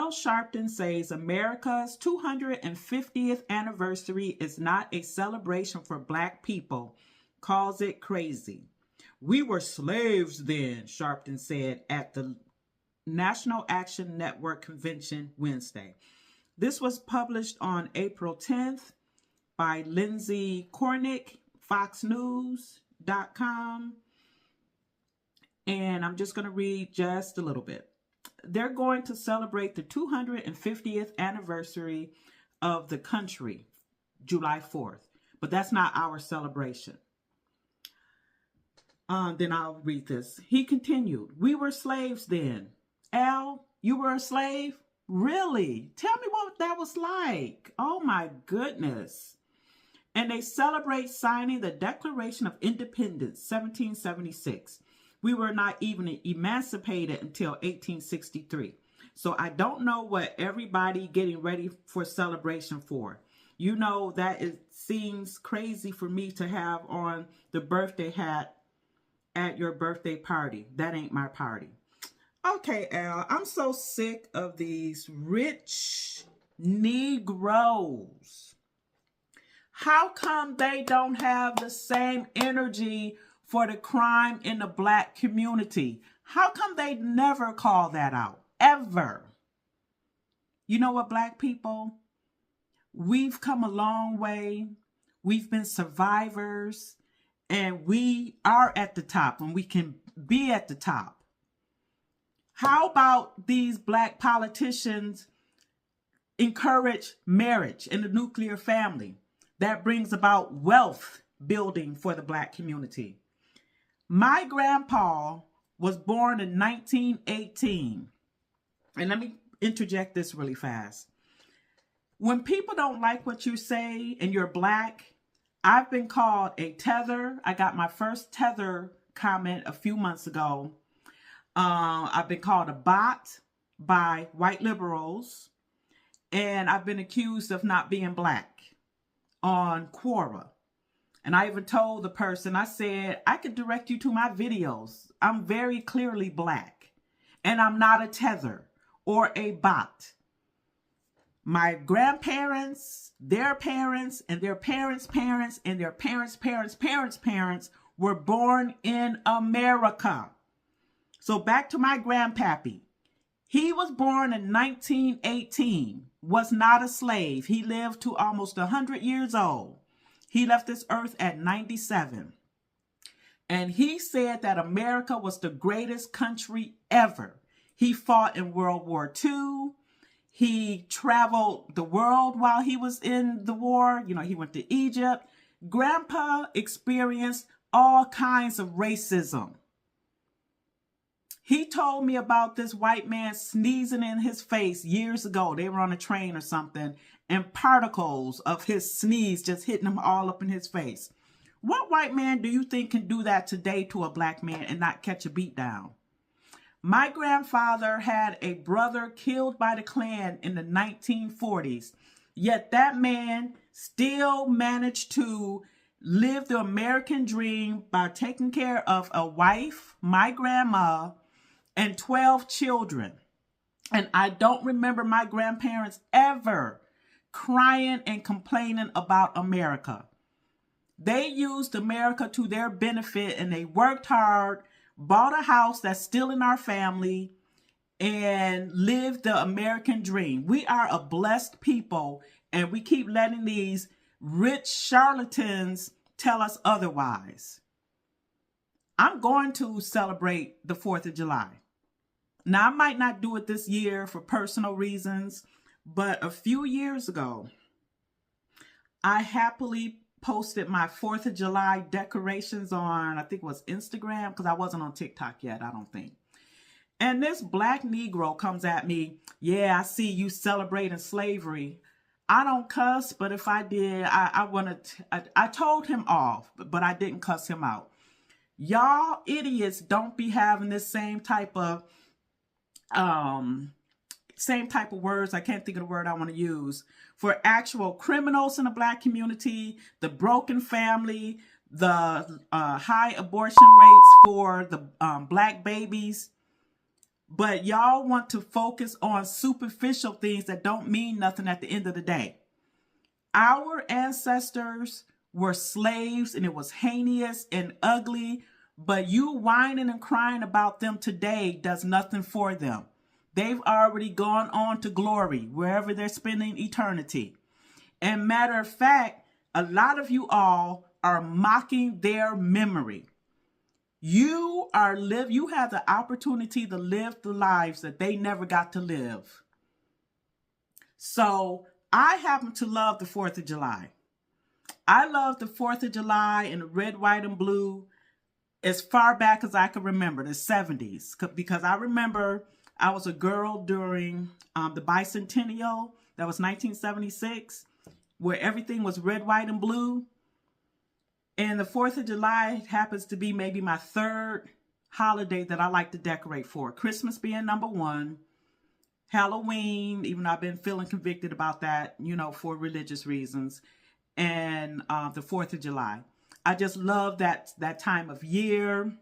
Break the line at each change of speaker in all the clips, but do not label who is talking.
Al Sharpton says America's 250th anniversary is not a celebration for Black people, calls it crazy. We were slaves then, Sharpton said at the National Action Network convention Wednesday. This was published on April 10th by Lindsay Cornick, FoxNews.com. And I'm just going to read just a little bit. They're going to celebrate the 250th anniversary of the country, July 4th. But that's not our celebration. Then I'll read this. He continued, we were slaves then. Al, you were a slave? Really? Tell me what that was like. Oh my goodness. And they celebrate signing the Declaration of Independence, 1776. We were not even emancipated until 1863. So I don't know what everybody getting ready for celebration for. You know that it seems crazy for me to have on the birthday hat at your birthday party. That ain't my party. Okay, Al, I'm so sick of these rich Negroes. How come they don't have the same energy for the crime in the Black community? How come they never call that out? Ever. You know what, Black people? We've come a long way. We've been survivors. And we are at the top and we can be at the top. How about these Black politicians encourage marriage in the nuclear family? That brings about wealth building for the Black community. My grandpa was born in 1918. And let me interject this really fast. When people don't like what you say and you're Black, I've been called a tether. I got my first tether comment a few months ago. I've been called a bot by white liberals. And I've been accused of not being Black on Quora. And I even told the person, I said, I could direct you to my videos. I'm very clearly Black. And I'm not a tether or a bot. My grandparents, their parents, and their parents' parents, and their parents' parents' parents' parents were born in America. So back to my grandpappy. He was born in 1918, was not a slave. He lived to almost 100 years old. He left this earth at 97. And he said that America was the greatest country ever. He fought in World War II. He traveled the world while he was in the war. You know, he went to Egypt. Grandpa experienced all kinds of racism. He told me about this white man sneezing in his face years ago. They were on a train or something, and particles of his sneeze just hitting him all up in his face. What white man do you think can do that today to a Black man and not catch a beat down? My grandfather had a brother killed by the Klan in the 1940s, yet that man still managed to live the American dream by taking care of a wife, my grandma, and 12 children. And I don't remember my grandparents ever crying and complaining about America. They used America to their benefit and they worked hard, bought a house that's still in our family, and lived the American dream. We are a blessed people, and we keep letting these rich charlatans tell us otherwise. I'm going to celebrate the 4th of July. Now, I might not do it this year for personal reasons, but a few years ago, I happily posted my 4th of July decorations on, I think it was Instagram, because I wasn't on TikTok yet, I don't think. And this Black Negro comes at me, yeah, I see you celebrating slavery. I don't cuss, but if I did, I told him off, but I didn't cuss him out. Y'all idiots don't be having this same type of words. I can't think of the word I want to use for actual criminals in the Black community, the broken family, the high abortion rates for the Black babies. But y'all want to focus on superficial things that don't mean nothing at the end of the day. Our ancestors were slaves and it was heinous and ugly, but you whining and crying about them today does nothing for them. They've already gone on to glory, wherever they're spending eternity. And matter of fact, a lot of you all are mocking their memory. You have the opportunity to live the lives that they never got to live. So I happen to love the 4th of July. I love the 4th of July in the red, white, and blue as far back as I can remember, the 70s. Because I remember I was a girl during the bicentennial. That was 1976, where everything was red, white, and blue. And the 4th of July happens to be maybe my third holiday that I like to decorate for. Christmas being number 1. Halloween, even though I've been feeling convicted about that, for religious reasons. And the 4th of July. I just love that time of year.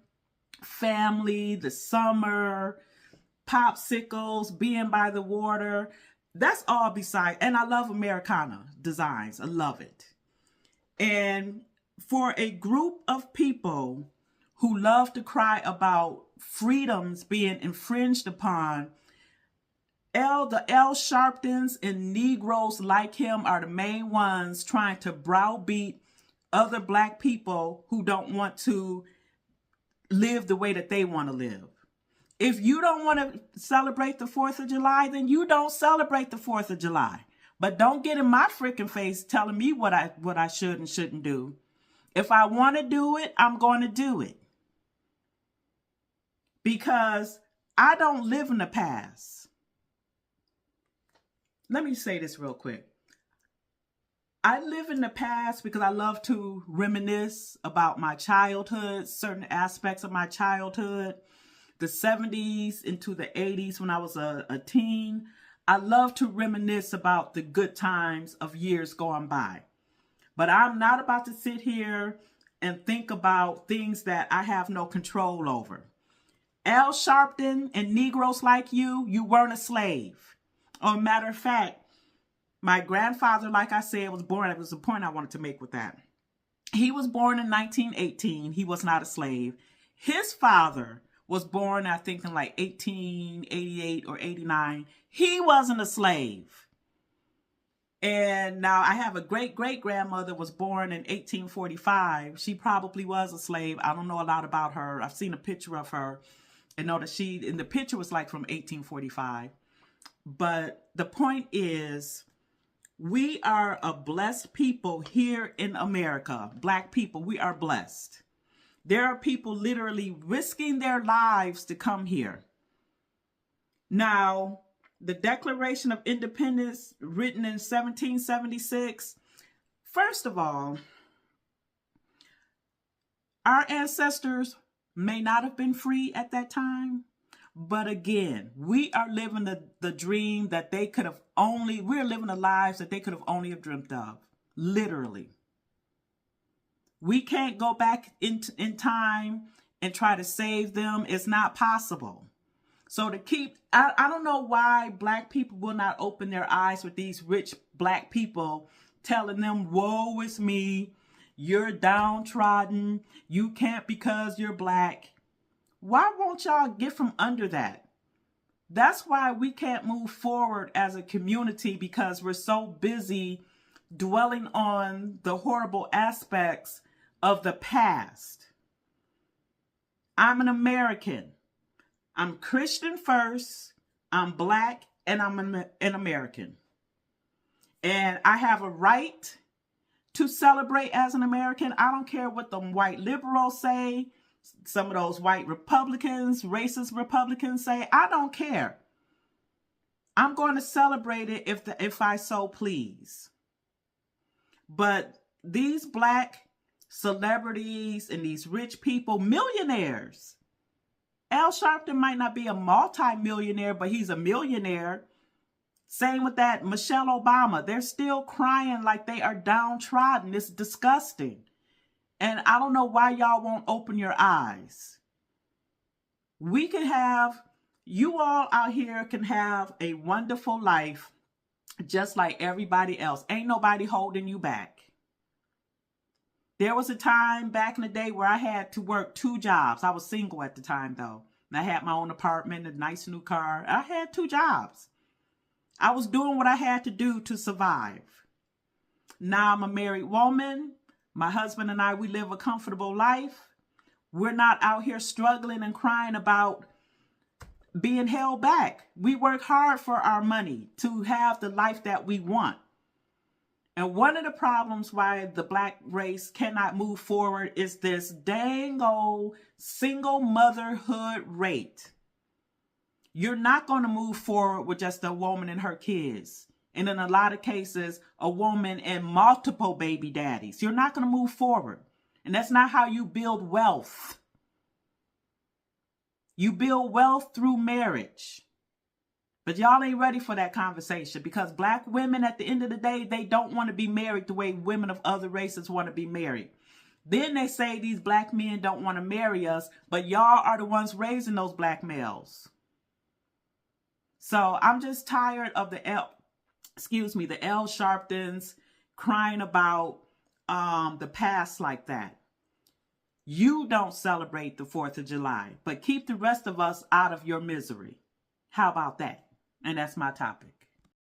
Family, the summer, popsicles, being by the water. That's all beside. And I love Americana designs. I love it. And for a group of people who love to cry about freedoms being infringed upon, the Al Sharptons and Negroes like him are the main ones trying to browbeat other black people who don't want to live the way that they want to live. If you don't want to celebrate the 4th of July, then you don't celebrate the 4th of July. But don't get in my freaking face telling me what I should and shouldn't do. If I want to do it, I'm going to do it. Because I don't live in the past. Let me say this real quick. I live in the past because I love to reminisce about my childhood, certain aspects of my childhood, the 70s into the 80s when I was a teen. I love to reminisce about the good times of years gone by. But I'm not about to sit here and think about things that I have no control over. Al Sharpton and Negroes like you weren't a slave. Or matter of fact, my grandfather, like I said, was born. It was the point I wanted to make with that. He was born in 1918. He was not a slave. His father was born, I think, in like 1888 or 89. He wasn't a slave. And now I have a great-great-grandmother was born in 1845. She probably was a slave. I don't know a lot about her. I've seen a picture of her and know that the picture was like from 1845. But the point is, we are a blessed people here in America. Black people, we are blessed. There are people literally risking their lives to come here. Now, the Declaration of Independence, written in 1776, first of all, our ancestors may not have been free at that time, but again, we are living the dream that they could have we're living the lives that they could have only have dreamt of, literally. We can't go back in time and try to save them. It's not possible. So I don't know why black people will not open their eyes with these rich black people telling them, woe is me, you're downtrodden, you can't because you're black. Why won't y'all get from under that? That's why we can't move forward as a community, because we're so busy dwelling on the horrible aspects of the past. I'm an American. I'm Christian first, I'm black, and I'm an American. And I have a right to celebrate as an American. I don't care what the white liberals say, some of those white Republicans, racist Republicans say. I don't care. I'm going to celebrate it if I so please. But these black celebrities and these rich people, millionaires, Al Sharpton might not be a multi-millionaire, but he's a millionaire. Same with that Michelle Obama. They're still crying like they are downtrodden. It's disgusting. And I don't know why y'all won't open your eyes. We could have You all out here can have a wonderful life just like everybody else. Ain't nobody holding you back. There was a time back in the day where I had to work 2 jobs. I was single at the time, though. And I had my own apartment, a nice new car. I had 2 jobs. I was doing what I had to do to survive. Now I'm a married woman. My husband and I, we live a comfortable life. We're not out here struggling and crying about being held back. We work hard for our money to have the life that we want. And one of the problems why the Black race cannot move forward is this dang old single motherhood rate. You're not going to move forward with just a woman and her kids. And in a lot of cases, a woman and multiple baby daddies. You're not going to move forward. And that's not how you build wealth. You build wealth through marriage. But y'all ain't ready for that conversation because Black women, at the end of the day, they don't want to be married the way women of other races want to be married. Then they say these Black men don't want to marry us, but y'all are the ones raising those Black males. So I'm just tired of the L Sharptons crying about the past like that. You don't celebrate the 4th of July, but keep the rest of us out of your misery. How about that? And that's my topic.